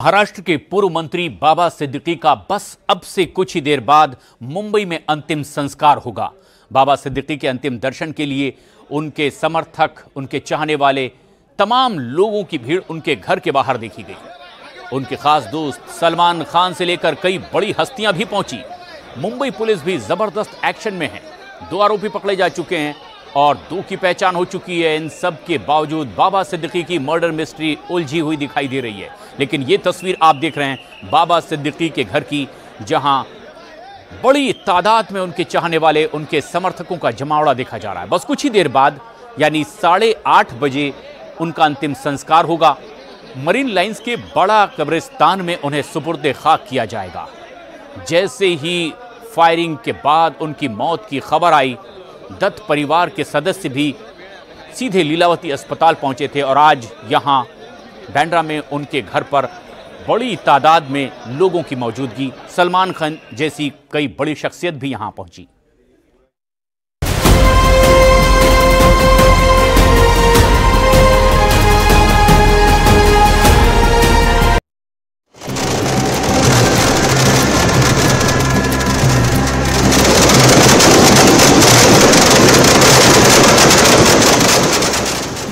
महाराष्ट्र के पूर्व मंत्री बाबा सिद्दीकी का बस अब से कुछ ही देर बाद मुंबई में अंतिम संस्कार होगा। बाबा सिद्दीकी के अंतिम दर्शन के लिए उनके समर्थक, उनके चाहने वाले तमाम लोगों की भीड़ उनके घर के बाहर देखी गई। उनके खास दोस्त सलमान खान से लेकर कई बड़ी हस्तियां भी पहुंची। मुंबई पुलिस भी जबरदस्त एक्शन में है। 2 आरोपी पकड़े जा चुके हैं और 2 की पहचान हो चुकी है। इन सब के बावजूद बाबा सिद्दीकी की मर्डर मिस्ट्री उलझी हुई दिखाई दे रही है। लेकिन ये तस्वीर आप देख रहे हैं बाबा सिद्दीकी के घर की, जहां बड़ी तादाद में उनके चाहने वाले, उनके समर्थकों का जमावड़ा देखा जा रहा है। बस कुछ ही देर बाद यानी 8:30 बजे उनका अंतिम संस्कार होगा। मरीन लाइंस के बड़ा कब्रिस्तान में उन्हें सुपुर्द खाक किया जाएगा। जैसे ही फायरिंग के बाद उनकी मौत की खबर आई, दत्त परिवार के सदस्य भी सीधे लीलावती अस्पताल पहुंचे थे और आज यहां बैंड्रा में उनके घर पर बड़ी तादाद में लोगों की मौजूदगी, सलमान खान जैसी कई बड़ी शख्सियत भी यहां पहुंची।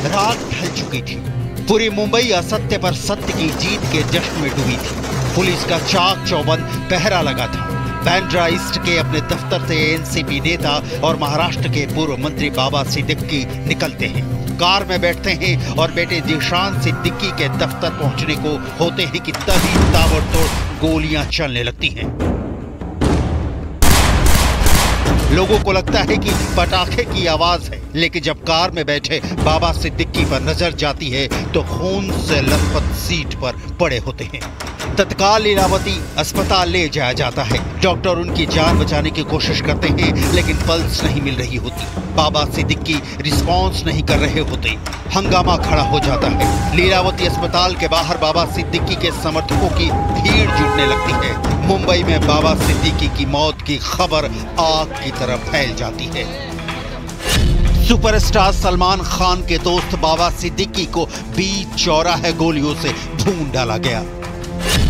रात ढल चुकी थी। पूरी मुंबई असत्य पर सत्य की जीत के जश्न में डूबी थी। पुलिस का चाक चौबंद पहरा लगा था। बैंड्रा ईस्ट के अपने दफ्तर से एनसीपी नेता और महाराष्ट्र के पूर्व मंत्री बाबा सिद्दीकी निकलते हैं, कार में बैठते हैं और बेटे जिशान सिद्दीकी के दफ्तर पहुंचने को होते हैं कि तभी ताबड़तोड़ गोलियां चलने लगती हैं। लोगों को लगता है कि पटाखे की आवाज है, लेकिन जब कार में बैठे बाबा सिद्दीकी पर नजर जाती है तो खून से लथपथ सीट पर पड़े होते हैं। तत्काल लीलावती अस्पताल ले जाया जाता है। डॉक्टर उनकी जान बचाने की कोशिश करते हैं, लेकिन पल्स नहीं मिल रही होती। बाबा सिद्दीकी रिस्पॉन्स नहीं कर रहे होते। हंगामा खड़ा हो जाता है। लीलावती अस्पताल के बाहर बाबा सिद्दीकी के समर्थकों की भीड़ जुटने लगती है। मुंबई में बाबा सिद्दीकी की मौत की खबर आग की तरह फैल जाती है। सुपरस्टार सलमान खान के दोस्त बाबा सिद्दीकी को बीच चौराहे गोलियों से भून डाला गया।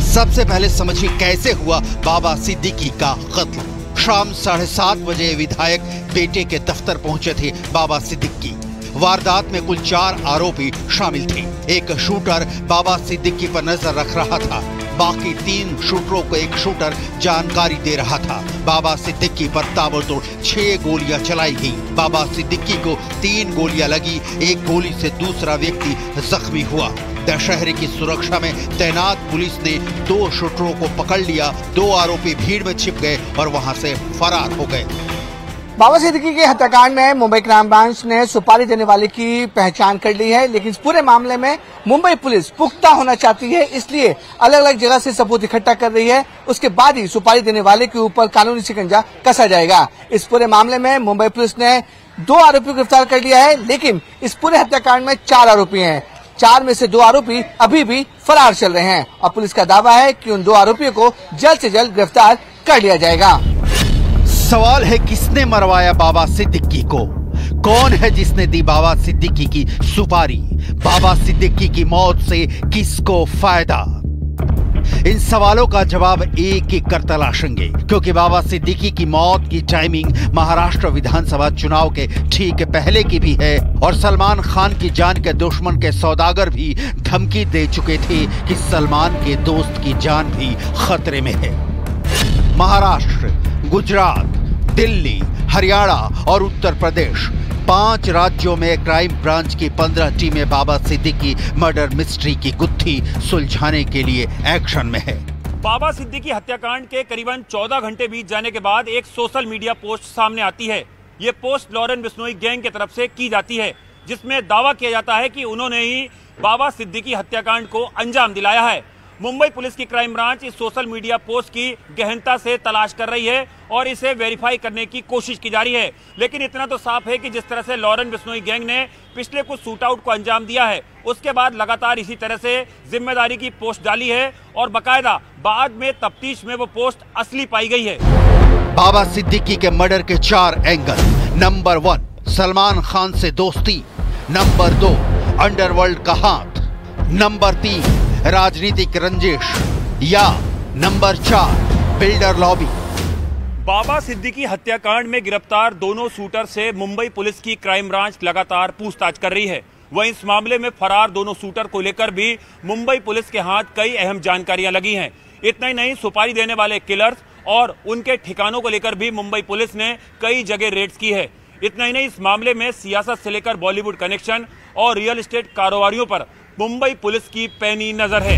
सबसे पहले समझिए कैसे हुआ बाबा सिद्दीकी का कत्ल। शाम 7:30 बजे विधायक बेटे के दफ्तर पहुंचे थे बाबा सिद्दीकी। वारदात में कुल 4 आरोपी शामिल थे। एक शूटर बाबा सिद्दीकी पर नजर रख रहा था, बाकी 3 शूटरों को एक शूटर जानकारी दे रहा था। बाबा सिद्दीकी पर ताबड़तोड़ 6 गोलियां चलाई गई। बाबा सिद्दीकी को 3 गोलियां लगी, एक गोली से दूसरा व्यक्ति जख्मी हुआ। दशहरे की सुरक्षा में तैनात पुलिस ने 2 शूटरों को पकड़ लिया। 2 आरोपी भीड़ में छिप गए और वहां से फरार हो गए। बाबा सिद्दीकी के हत्याकांड में मुंबई क्राइम ब्रांच ने सुपारी देने वाले की पहचान कर ली है, लेकिन इस पूरे मामले में मुंबई पुलिस पुख्ता होना चाहती है, इसलिए अलग अलग जगह से सबूत इकट्ठा कर रही है। उसके बाद ही सुपारी देने वाले के ऊपर कानूनी शिकंजा कसा जाएगा। इस पूरे मामले में मुंबई पुलिस ने 2 आरोपियों को गिरफ्तार कर लिया है, लेकिन इस पूरे हत्याकांड में 4 आरोपी हैं। 4 में से 2 आरोपी अभी भी फरार चल रहे हैं और पुलिस का दावा है कि उन 2 आरोपियों को जल्द से जल्द गिरफ्तार कर लिया जाएगा। सवाल है, किसने मरवाया बाबा सिद्दीकी को? कौन है जिसने दी बाबा सिद्दीकी की सुपारी? बाबा सिद्दीकी की मौत से किसको फायदा? इन सवालों का जवाब एक एक कर तलाशेंगे, क्योंकि बाबा सिद्दीकी की मौत की टाइमिंग महाराष्ट्र विधानसभा चुनाव के ठीक पहले की भी है और सलमान खान की जान के दुश्मन के सौदागर भी धमकी दे चुके थे कि सलमान के दोस्त की जान भी खतरे में है। महाराष्ट्र, गुजरात, दिल्ली, हरियाणा और उत्तर प्रदेश 5 राज्यों में क्राइम ब्रांच की 15 टीमें बाबा सिद्दीकी मर्डर मिस्ट्री की गुत्थी सुलझाने के लिए एक्शन में है। बाबा सिद्दीकी हत्याकांड के करीबन 14 घंटे बीत जाने के बाद एक सोशल मीडिया पोस्ट सामने आती है। ये पोस्ट लॉरेन बिश्नोई गैंग की तरफ से की जाती है, जिसमें दावा किया जाता है कि उन्होंने ही बाबा सिद्दीकी हत्याकांड को अंजाम दिलाया है। मुंबई पुलिस की क्राइम ब्रांच इस सोशल मीडिया पोस्ट की गहनता से तलाश कर रही है और इसे वेरीफाई करने की कोशिश की जा रही है। लेकिन इतना तो साफ है कि जिस तरह से लॉरेन बिश्नोई गैंग ने पिछले कुछ शूटआउट को अंजाम दिया है, उसके बाद लगातार इसी तरह से जिम्मेदारी की पोस्ट डाली है और बकायदा बाद में तफ्तीश में वो पोस्ट असली पाई गई है। बाबा सिद्दीकी के मर्डर के 4 एंगल। नंबर 1, सलमान खान से दोस्ती। नंबर 2, अंडरवर्ल्ड का हाथ। नंबर 3, राजनीतिक रंजिश या नंबर 4 बिल्डर लॉबी। बाबा सिद्दीकी हत्याकांड में गिरफ्तार दोनों शूटर से मुंबई पुलिस की क्राइम ब्रांच लगातार पूछताछ कर रही है। वहीं इस मामले में फरार दोनों शूटर को लेकर भी मुंबई पुलिस के हाथ कई अहम जानकारियां लगी हैं। इतना ही नहीं, सुपारी देने वाले किलर्स और उनके ठिकानों को लेकर भी मुंबई पुलिस ने कई जगह रेड्स की है। इतना ही नहीं, इस मामले में सियासत से लेकर बॉलीवुड कनेक्शन और रियल एस्टेट कारोबारियों पर मुंबई पुलिस की पैनी नजर है।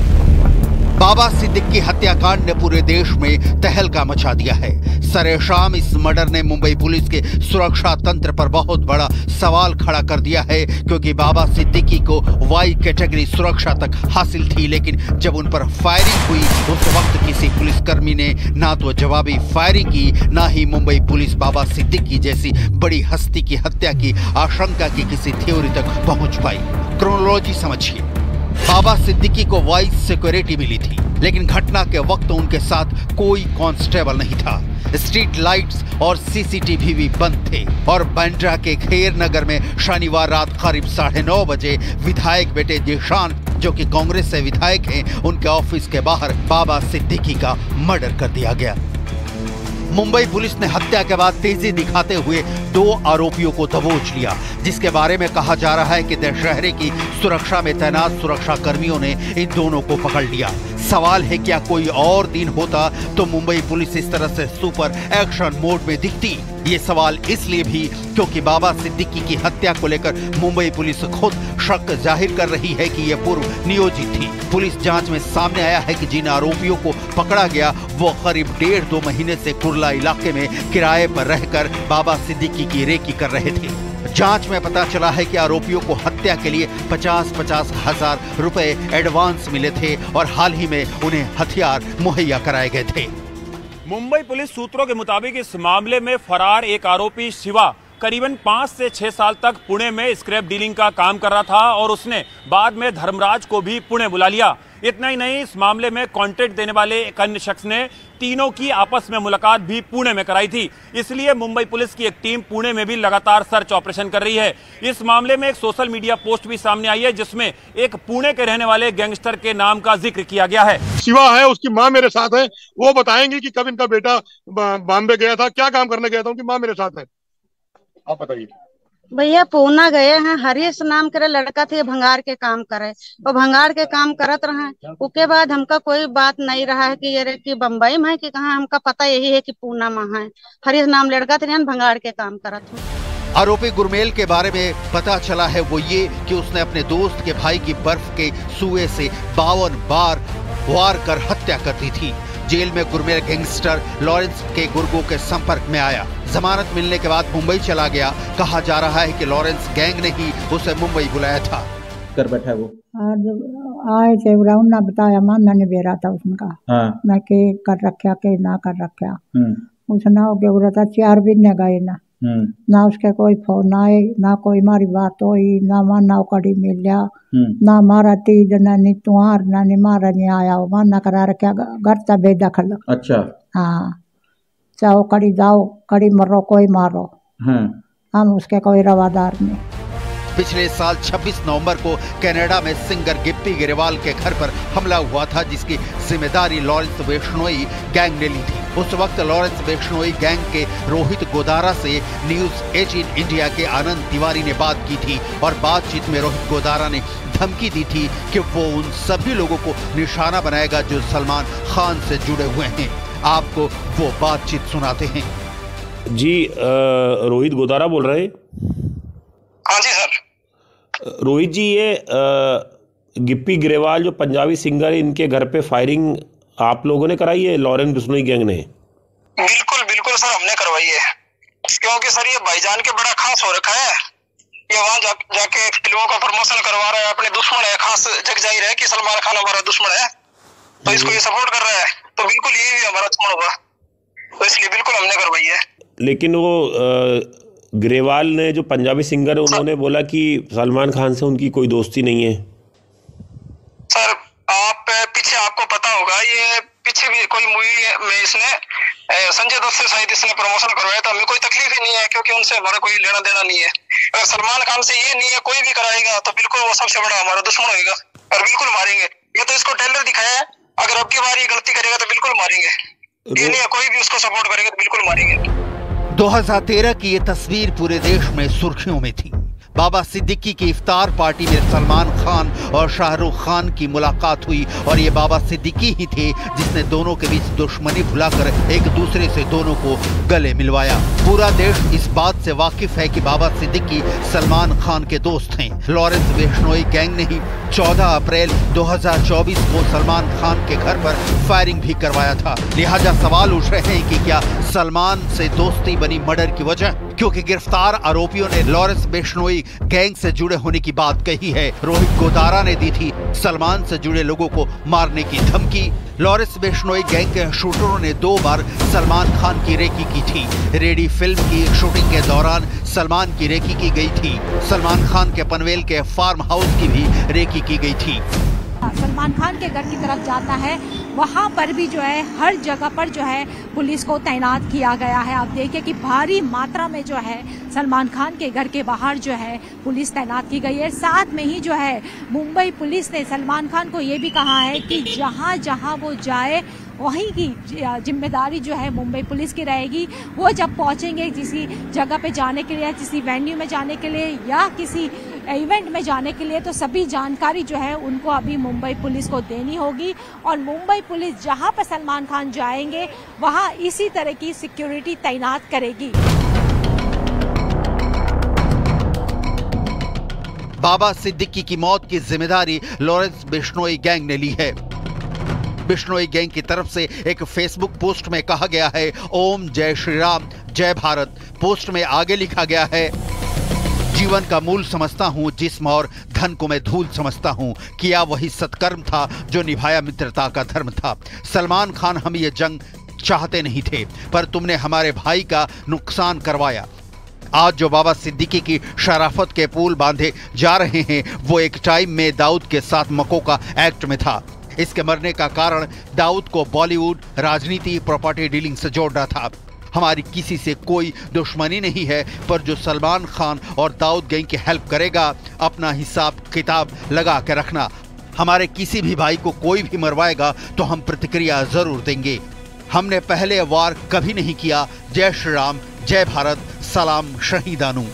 बाबा सिद्दीकी हत्याकांड ने पूरे देश में तहलका मचा दिया है। सरेशाम इस मर्डर ने मुंबई पुलिस के सुरक्षा तंत्र पर बहुत बड़ा सवाल खड़ा कर दिया है, क्योंकि बाबा सिद्दीकी को वाई कैटेगरी सुरक्षा तक हासिल थी, लेकिन जब उन पर फायरिंग हुई उस वक्त किसी पुलिसकर्मी ने ना तो जवाबी फायरिंग की, ना ही मुंबई पुलिस बाबा सिद्दीकी जैसी बड़ी हस्ती की हत्या की आशंका की किसी थ्योरी तक पहुंच पाई। क्रोनोलॉजी समझिए। बाबा सिद्दीकी को वाइस सिक्योरिटी मिली थी, लेकिन घटना के वक्त उनके साथ कोई कांस्टेबल नहीं था। स्ट्रीट लाइट्स और सीसीटीवी भी बंद थे और बांद्रा के खेर नगर में शनिवार रात करीब 9:30 बजे विधायक बेटे जिशान, जो कि कांग्रेस से विधायक हैं, उनके ऑफिस के बाहर बाबा सिद्दीकी का मर्डर कर दिया गया। मुंबई पुलिस ने हत्या के बाद तेजी दिखाते हुए 2 आरोपियों को दबोच लिया, जिसके बारे में कहा जा रहा है कि दशहरे की सुरक्षा में तैनात सुरक्षा कर्मियों ने इन दोनों को पकड़ लिया। सवाल है, क्या कोई और दिन होता तो मुंबई पुलिस इस तरह से सुपर एक्शन मोड में दिखती? ये सवाल इसलिए भी क्योंकि बाबा सिद्दीकी की हत्या को लेकर मुंबई पुलिस खुद शक जाहिर कर रही है कि यह पूर्व नियोजित थी। पुलिस जांच में सामने आया है कि जिन आरोपियों को पकड़ा गया वो करीब 1.5-2 महीने से कुर्ला इलाके में किराए पर रहकर बाबा सिद्दीकी की रेकी कर रहे थे। जांच में पता चला है कि आरोपियों को हत्या के लिए 50-50 हजार रुपए एडवांस मिले थे और हाल ही में उन्हें हथियार मुहैया कराए गए थे। मुंबई पुलिस सूत्रों के मुताबिक इस मामले में फरार एक आरोपी शिवा करीबन 5 से 6 साल तक पुणे में स्क्रैप डीलिंग का काम कर रहा था और उसने बाद में धर्मराज को भी पुणे बुला लिया। इतना ही नहीं, इस मामले में कॉन्ट्रैक्ट देने वाले एक अन्य शख्स ने तीनों की आपस में मुलाकात भी पुणे में कराई थी। इसलिए मुंबई पुलिस की एक टीम पुणे में भी लगातार सर्च ऑपरेशन कर रही है। इस मामले में एक सोशल मीडिया पोस्ट भी सामने आई है, जिसमें एक पुणे के रहने वाले गैंगस्टर के नाम का जिक्र किया गया है। शिवा है, उसकी माँ मेरे साथ है, वो बताएंगे कि कब इनका बेटा बॉम्बे गया था, क्या काम करने गया था, उनकी माँ मेरे साथ है। आप बताइए। भैया पूना गए हैं, हरीश नाम करे लड़का थे, भंगार के काम करे और भंगार के काम करत रहे। उसके बाद हमका कोई बात नहीं रहा है कि ये कि बम्बई में है कि कहाँ, हमका पता यही है कि पूना में है। हरीश नाम लड़का थे, भंगार के काम करत हूँ। आरोपी गुरमेल के बारे में पता चला है वो ये कि उसने अपने दोस्त के भाई की बर्फ के सुए से 52 बार वार कर हत्या कर दी थी। जेल में गुरमेल गैंगस्टर लॉरेंस के गुर्गों के संपर्क में आया। जमानत मिलने के बाद मुंबई चला गया। कहा जा रहा है कि लॉरेंस गैंग ने ही उसे मुंबई बुलाया था। कर बैठा वो आए थे, ना बताया, मानना नहीं दे रहा था उसका। हाँ। मैं के कर रखा के ना कर रखा, उसने हो गया 4 दिन ने गए ना उसके कोई फोन आए, ना कोई हमारी बात हुई, ना माना कड़ी मिलिया, ना मारा तीज ना नी तुहार ना नी मारा नहीं आया, माना करा रखा घर से बेदखल। अच्छा हाँ, चाहो कड़ी जाओ, कड़ी मरो, कोई मारो, हम उसके कोई रवादार नहीं। पिछले साल 26 नवंबर को कनाडा में सिंगर गिप्पी गिरेवाल के घर पर हमला हुआ था, जिसकी जिम्मेदारी लॉरेंस बिश्नोई गैंग ने ली थी। उस वक्त लॉरेंस बिश्नोई गैंग के रोहित गोदारा से न्यूज 18 इंडिया के आनंद तिवारी ने बात की थी और बातचीत में रोहित गोदारा ने धमकी दी थी कि वो उन सभी लोगों को निशाना बनाएगा जो सलमान खान से जुड़े हुए हैं। आपको वो बातचीत सुनाते हैं। जी रोहित गोदारा बोल रहे हैं? हाँ जी सर। रोहित जी, ये गिप्पी गिरेवाल जो पंजाबी सिंगर है, इनके घर पे फायरिंग आप लोगों ने कराई है, लॉरेंस बिश्नोई गैंग ने? बिल्कुल बिल्कुल सर, हमने करवाई है, क्योंकि सर ये भाईजान के बड़ा खास हो रखा है। ये वहाँ जाके फिल्मों का प्रमोशन करवा रहा है, अपने दुश्मन है, खास जग जाहिर है कि सलमान खान हमारा दुश्मन है, तो इसको ये सपोर्ट कर रहा है, तो बिल्कुल ये भी हमारा दुश्मन होगा, तो इसलिए बिल्कुल हमने करवाई है। लेकिन वो ग्रेवाल ने, जो पंजाबी सिंगर है, उन्होंने बोला कि सलमान खान से उनकी कोई दोस्ती नहीं है। सर आप पीछे आपको पता होगा, ये पीछे भी कोई मूवी में इसने संजय दत्त से शायद इसने प्रमोशन करवाया था। हमें कोई तकलीफ ही नहीं है, क्योंकि उनसे हमारा कोई लेना देना नहीं है। अगर सलमान खान से ये नहीं है, कोई भी कराएगा तो बिल्कुल वो सबसे बड़ा हमारा दुश्मन होगा और बिल्कुल मारेंगे। ये तो इसको टेलर दिखाया है। अगर अब की बार ये गलती करेगा तो बिल्कुल मारेंगे, ये नहीं कोई भी उसको सपोर्ट करेगा तो बिल्कुल मारेंगे। 2013 की ये तस्वीर पूरे देश में सुर्खियों में थी। बाबा सिद्दीकी की इफ्तार पार्टी में सलमान खान और शाहरुख खान की मुलाकात हुई और ये बाबा सिद्दीकी ही थे जिसने दोनों के बीच दुश्मनी भुलाकर एक दूसरे से दोनों को गले मिलवाया। पूरा देश इस बात से वाकिफ है कि बाबा सिद्दीकी सलमान खान के दोस्त हैं। लॉरेंस बिश्नोई गैंग ने ही 14 अप्रैल 2024 को सलमान खान के घर पर फायरिंग भी करवाया था। लिहाजा सवाल उठ रहे हैं कि क्या सलमान से दोस्ती बनी मर्डर की वजह, क्योंकि गिरफ्तार आरोपियों ने लॉरेंस बिश्नोई गैंग से जुड़े होने की बात कही है। रोहित गोदारा ने दी थी सलमान से जुड़े लोगों को मारने की धमकी। लॉरेंस बिश्नोई गैंग के शूटरों ने 2 बार सलमान खान की रेकी की थी। रेडी फिल्म की शूटिंग के दौरान सलमान की रेकी की गई थी। सलमान खान के पनवेल के फार्म हाउस की भी रेकी की गई थी। सलमान खान के घर की तरफ जाता है, वहाँ पर भी जो है हर जगह पर जो है पुलिस को तैनात किया गया है। आप देखिए कि भारी मात्रा में जो है सलमान खान के घर के बाहर जो है पुलिस तैनात की गई है। साथ में ही जो है मुंबई पुलिस ने सलमान खान को ये भी कहा है कि जहाँ जहाँ वो जाए वहीं की जिम्मेदारी जो है मुंबई पुलिस की रहेगी। वो जब पहुंचेंगे किसी जगह पे जाने के लिए, किसी वेन्यू में जाने के लिए या किसी इवेंट में जाने के लिए, तो सभी जानकारी जो है उनको अभी मुंबई पुलिस को देनी होगी और मुंबई पुलिस जहां पर सलमान खान जाएंगे वहां इसी तरह की सिक्योरिटी तैनात करेगी। बाबा सिद्दीकी की मौत की जिम्मेदारी लॉरेंस बिश्नोई गैंग ने ली है। बिश्नोई गैंग की तरफ से एक फेसबुक पोस्ट में कहा गया है, ओम जय श्री राम जय भारत। पोस्ट में आगे लिखा गया है, जीवन का मूल समझता हूँ, जिस्म और धन को मैं धूल समझता हूँ। किया वही सत्कर्म था जो निभाया मित्रता का धर्म था। सलमान खान, हम ये जंग चाहते नहीं थे, पर तुमने हमारे भाई का नुकसान करवाया। आज जो बाबा सिद्दीकी की शराफत के पुल बांधे जा रहे हैं, वो एक टाइम में दाऊद के साथ मकोका एक्ट में था। इसके मरने का कारण दाऊद को बॉलीवुड, राजनीति, प्रॉपर्टी डीलिंग से जोड़ना था। हमारी किसी से कोई दुश्मनी नहीं है, पर जो सलमान खान और दाऊद गैंग की हेल्प करेगा, अपना हिसाब किताब लगा के रखना। हमारे किसी भी भाई को कोई भी मरवाएगा तो हम प्रतिक्रिया जरूर देंगे। हमने पहले वार कभी नहीं किया। जय श्री राम जय भारत, सलाम शहीदानू।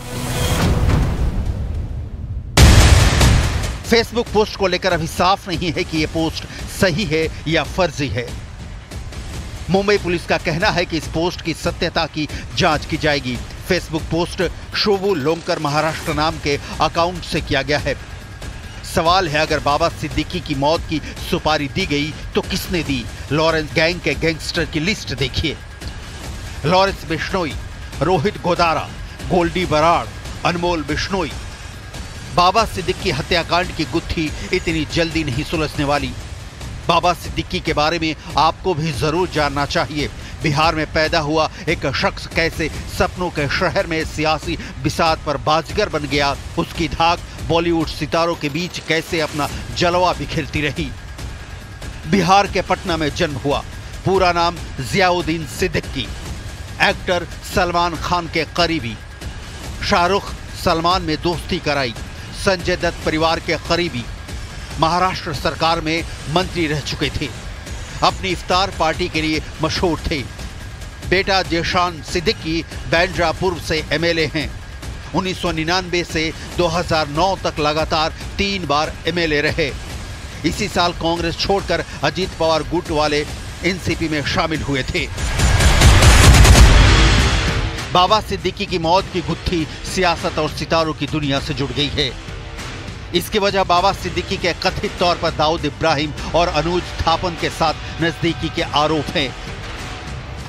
फेसबुक पोस्ट को लेकर अभी साफ नहीं है कि यह पोस्ट सही है या फर्जी है। मुंबई पुलिस का कहना है कि इस पोस्ट की सत्यता की जांच की जाएगी। फेसबुक पोस्ट शोभू लोंकर महाराष्ट्र नाम के अकाउंट से किया गया है। सवाल है, अगर बाबा सिद्दीकी की मौत की सुपारी दी गई तो किसने दी? लॉरेंस गैंग के गैंगस्टर की लिस्ट देखिए। लॉरेंस बिश्नोई, रोहित गोदारा, गोल्डी बराड़, अनमोल बिश्नोई। बाबा सिद्दीकी हत्याकांड की गुत्थी इतनी जल्दी नहीं सुलझने वाली। बाबा सिद्दीकी के बारे में आपको भी जरूर जानना चाहिए। बिहार में पैदा हुआ एक शख्स कैसे सपनों के शहर में सियासी बिसात पर बाजीगर बन गया, उसकी धाक बॉलीवुड सितारों के बीच कैसे अपना जलवा बिखेरती रही। बिहार के पटना में जन्म हुआ। पूरा नाम जियाउद्दीन सिद्दीकी। एक्टर सलमान खान के करीबी। शाहरुख सलमान में दोस्ती कराई। संजय दत्त परिवार के करीबी। महाराष्ट्र सरकार में मंत्री रह चुके थे। अपनी इफ्तार पार्टी के लिए मशहूर थे। बेटा जेशान सिद्दीकी बैंड्रा पूर्व से एमएलए हैं। 1999 से 2009 तक लगातार 3 बार एमएलए रहे। इसी साल कांग्रेस छोड़कर अजीत पवार गुट वाले एनसीपी में शामिल हुए थे। बाबा सिद्दीकी की मौत की गुत्थी सियासत और सितारों की दुनिया से जुड़ गई है। इसकी वजह बाबा सिद्दीकी के कथित तौर पर दाऊद इब्राहिम और अनुज थापन के साथ नजदीकी के आरोप हैं।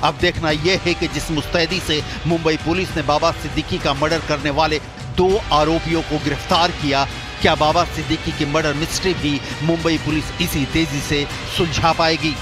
अब देखना यह है कि जिस मुस्तैदी से मुंबई पुलिस ने बाबा सिद्दीकी का मर्डर करने वाले 2 आरोपियों को गिरफ्तार किया, क्या बाबा सिद्दीकी की मर्डर मिस्ट्री भी मुंबई पुलिस इसी तेजी से सुलझा पाएगी?